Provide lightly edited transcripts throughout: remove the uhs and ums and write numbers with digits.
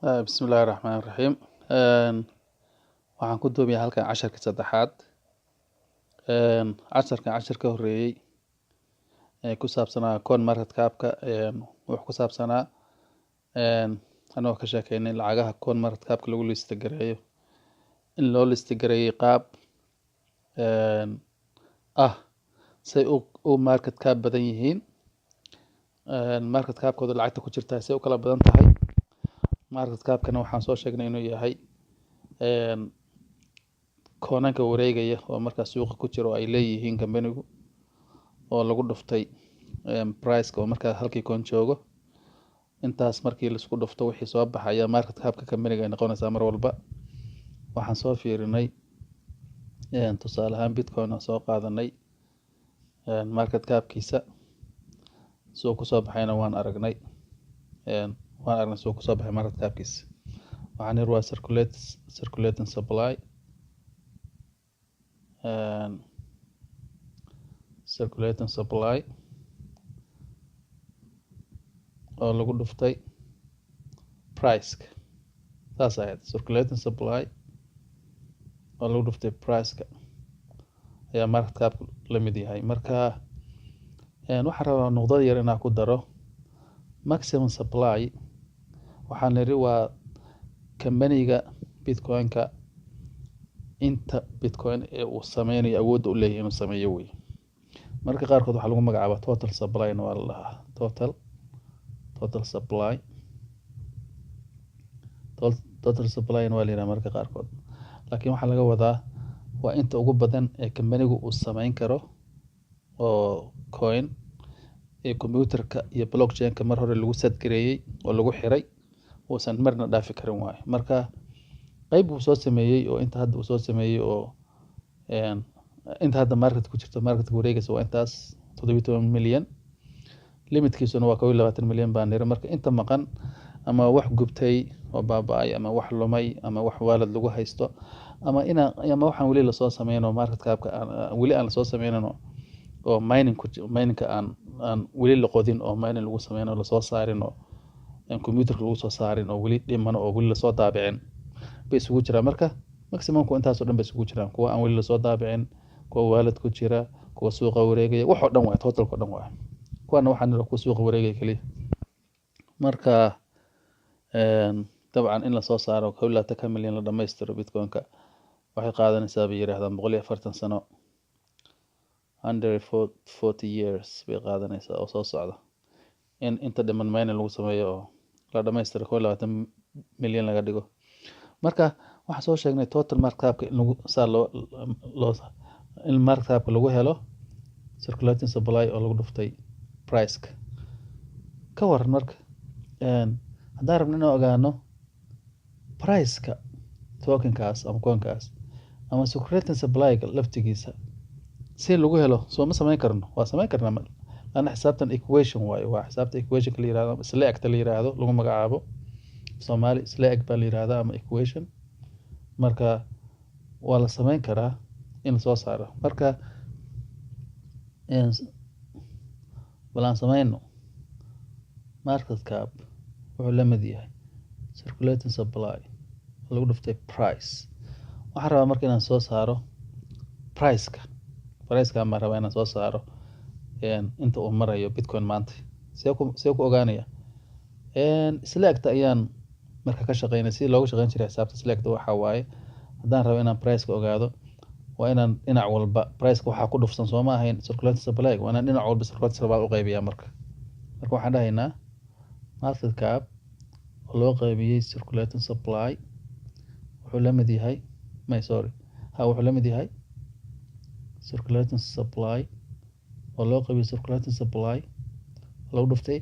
Bismillahi raxmaani raxiim. Waxaan ku doobiyaa halkan casharka saddexaad. Cashar ka horreeyay ee ku saabsanaa coin market cap-ka wuxuu ku saabsanaa anoo ka sheekeynay lacagaha coin market cap-ka lagu list gareeyo in loo list gareeyay qaab say u market cap badan yihiin. Market cap-kooda lacagta ku jirta say u kala badan tahay. Market cap-kana waxaan soo sheegnay inuu yahay koonanka wareegaya oo markaa suuqa ku jiro ay leeyihiin company-gu oo lagu dhuftay price-ka oo markaa halkii koon joogo. Intaas markii la isku dhufto wixii soo baxaya market cap-ka company-ga ay noqonaysaa mar walba. Waxaan soo fiirinay tusaale ahaan Bitcoin oo soo qaadanay market cap-kiisa soo ku soo baxayna waan aragnay soo ku soo baxay market cap-kiisa. Waxaan yiri waa circulating supply oo lagu dhuftay price-ka. Saas ahayd circulating supply oo lagu dhuftay price-ka ayaa market cap la mid yahay. Marka waxaan rabaa nuqdad yar inaan ku daro maximum supply. Waxaan niri waa company-ga Bitcoin-ka inta Bitcoin ee uu sameynayo awoodda u leeyahay inuu sameeyo wey. Marka qaarkood waxaa lagu magacaabaa total supply waa la dhahaa total supply waa la yiraahdaa marka qaarkood. Laakiin waxaa laga wadaa waa inta ugu badan ee company-gu uu sameyn karo oo coin ee computer-ka iyo blockchain-ka mar hore lagu set gareeyay oo lagu xiray uusan marna dhaafi karin waaye. Marka qayb uu soo sameeyay oo inta hadda uu soo sameeyay oo inta hadda market ku jirto market wareegaysa waa intaas 17 milyan. Limitkiisuna waa 22 milyan baan niri. Marka inta maqan ama wax gubtay oo baaba'ay ama wax lumay ama wax walad lagu haysto ama waxaan weli la soo sameeyno market cap-ka weli aan la soo sameeyno oo mining-ka aan weli la qodin oo mining lagu sameeyno la soo saarin oo computer-ka lagu soo saarin oo weli dhiman oo weli la soo daabicin bay isugu jiraan. Marka maximum-ku intaas oo dhan bay isugu jiraan kuwa aan weli la soo daabicin, kuwa walad ku jira, kuwa suuqa wareegaya, wax oo dhan waa total-ka dhan waa. Kuwana waxaan niri kuwa suuqa wareegaya kaliya. Marka dabcan in la soo saaro 22 milyan la dhameystiro Bitcoin-ka waxay qaadanaysaa bay yiraahdaan 140 sano 140 years bay qaadanaysaa oo soo socda in inta dhiman mining lagu sameeyo oo la dhameystiro 22 milyan laga dhigo. Marka waxaan soo sheegnay total market cap-ka in lagu in market cap-ka lagu helo circulating supply oo lagu dhuftay price-ka. Ka waran marka haddaan rabno inaan ogaano price-ka token-kaas ama coin-kaas ama circulating supply-ga laftigiisa si lagu helo soo ma sameyn karno. Waa sameyn karnaa lana xisaabtan equation waaye. Waa xisaabta equation la yiraahdo select la yiraahdo lagu magacaabo Soomaali select baa la yiraahdaa ama equation. Marka waa la sameyn karaa in la soo saaro. Marka balan sameyno market cap wuxuu la mid yahay circulating supply lagu dhuftay price. Waxaan rabaa marka inaan soo saaro price-ka ma rabaa inaan soo saaro inta uu marayo Bitcoin maanta. See ku ogaanaya select ayaan marka ka shaqeynay si looga shaqeyn jiray xisaabta select waxa waaye haddaan rabo inaan price-ka ogaado waa inaan dhinac walba price-ka waxa ku dhufsan soo ma ahayn circulating supply waa inaan dhinac walba circulating supply u qaybiyaa marka waxaan dhahaynaa market cap oo loo qaybiyay circulating supply wuxuu la mid yahay wuxuu la mid yahay circulating supply oo loo qaybiyay circulating supply lagu dhuftay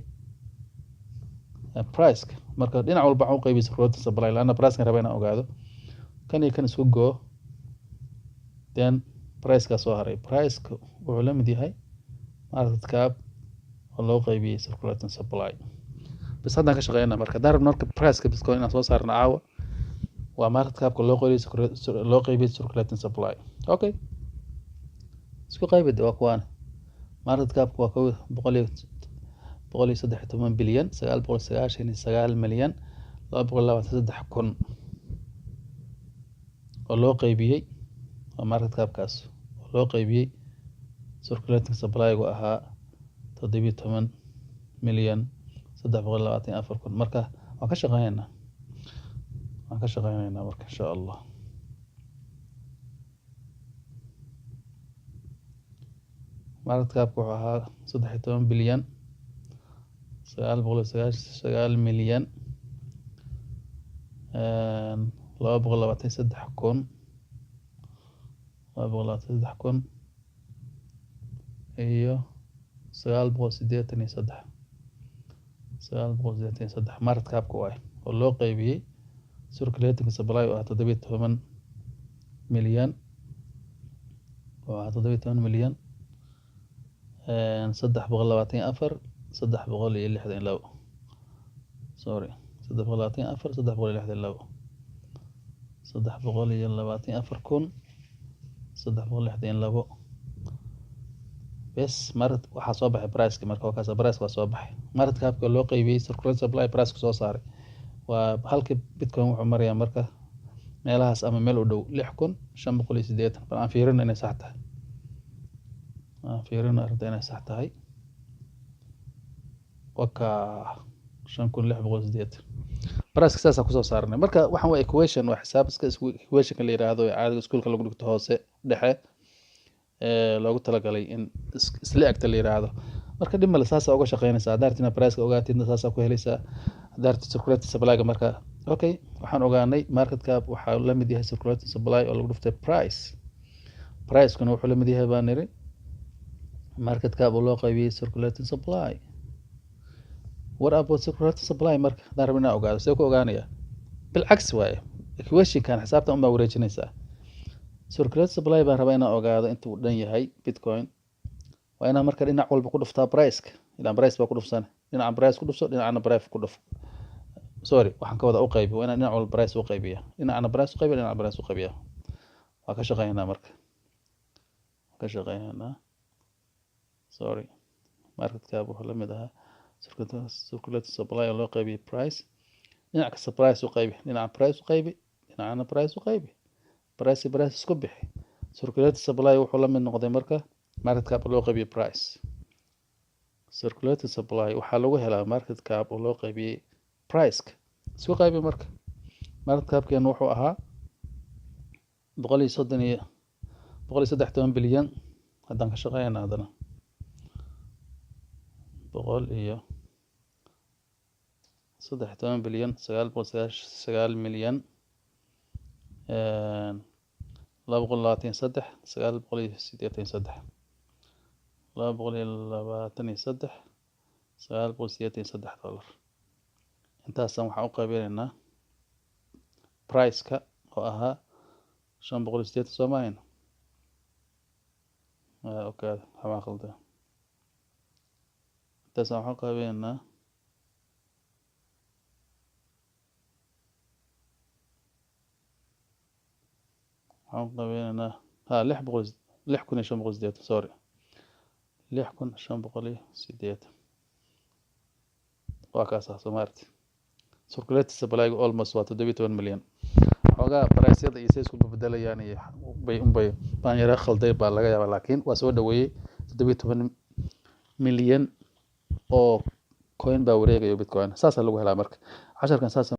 price-ka. Marka dhinac walba waxaan u qaybiyay circulating supply laana price-ka rabaa inaan ogaado kan iyo kan isku goo then price-ka soo haray. Price-ka wuxuu la mid yahay market cap oo loo qaybiyay circulating supply. Bas haddaan ka shaqeynaa marka haddaan rabno marka price-ka Bitcoin inaan soo saarno caawa waa market cap-ka loo qaybiyay circulating supply. Okay isku qaybid waa kuwan market cap-ka waa 113 bilyan 999 milyan 223 kun oo loo qaybiyey oo market cap-kaas oo loo qaybiyey circulating supply-gu ahaa 17,324,000 marka waan ka shaqeynaynaa marka insha Allah. market cap-ku wuxuu ahaa 13 bilyan 999,223,000 iyo 983 market cap-ku oo loo qaybiyey circulating supply oo ah 17 milyan oo ah 17 milyan 324,362 sorry 324,362 324,362 bes market waxa soo baxay price marka oo kaas price waa soo baxay market cap-ka loo qaybiyey circulating supply price ku soo saaray waa halka bitcoin wuxuu marayaa marka meelahaas ama meel u dhow 6,580 bal aan fiirino inay sax tahay inay sax tahay waka 5,680 price saas ku soo saarnay marka waxaan waa equation waa xisaab equation ka la yiraahdo caadiga iskuulka lagu dhigto hoose dhexe loogu talagalay in isla egta la yiraahdo marka dhib male saas uga shaqeynaysaa daartina price ka ogaatidna saas ku helaysaa daarta circulating supply-ga marka okay waxaan ogaanay market cap waxa la mid yahay circulating supply oo lagu dhuftay price-kuna wuxuu la mid yahay baan niri market cap oo loo qaybiyey circulating supply. What about circulating supply marka darabina ogaado soo ku ogaanaya bilcagsi waaye equation kan xisaabta uma wareejinaysaa circulating supply baan rabaa inaan ogaado intuu dhan yahay bitcoin waa inaan marka dhinac walba ku dhuftaa price-ka ilaa price baa ku dhufsan dhinaca price ku dhufso dhinacana price ku dhuf sorry waxaan ka wada u qaybi waa inaan dhinac walba price u qaybiya dhinacana price u qaybiya dhinaca price u qaybiya waa ka shaqeynaa marka sorry market cap wuxuu la mid ahaa circulating supply oo loo qaybiyey price dhinac kasta price u qaybi dhinaca price u qaybi dhinacana price u qaybi price isku bixi circulating supply wuxuu la mid noqday marka market cap oo loo qaybiyey price circulating supply waxaa lagu helaa market cap oo loo qaybiyey price isku qaybi marka market cap-keenu wuxuu ahaa 113 bilyan haddaan ka shaqeynaa haddana 113 bilyan 999 milyan 223 983 $223 intaasaan waxaan u qaybinaynaa price-ka oo ahaa 580 Soomaaliyan okay waxaan qaldan intaasaan waxaan qaybinaynaa ها 6,580 sorry 6,580 waa kaas Soomaarti circulating supply almost waa 17 milyan xogaa price-yada iyo isku bedelayaan iyo bay baan yara khalday baa laga yaabaa laakiin waa soo dhaweeyay 17 milyan oo coin baa wareegayo bitcoin saas lagu helaa marka 10kan saas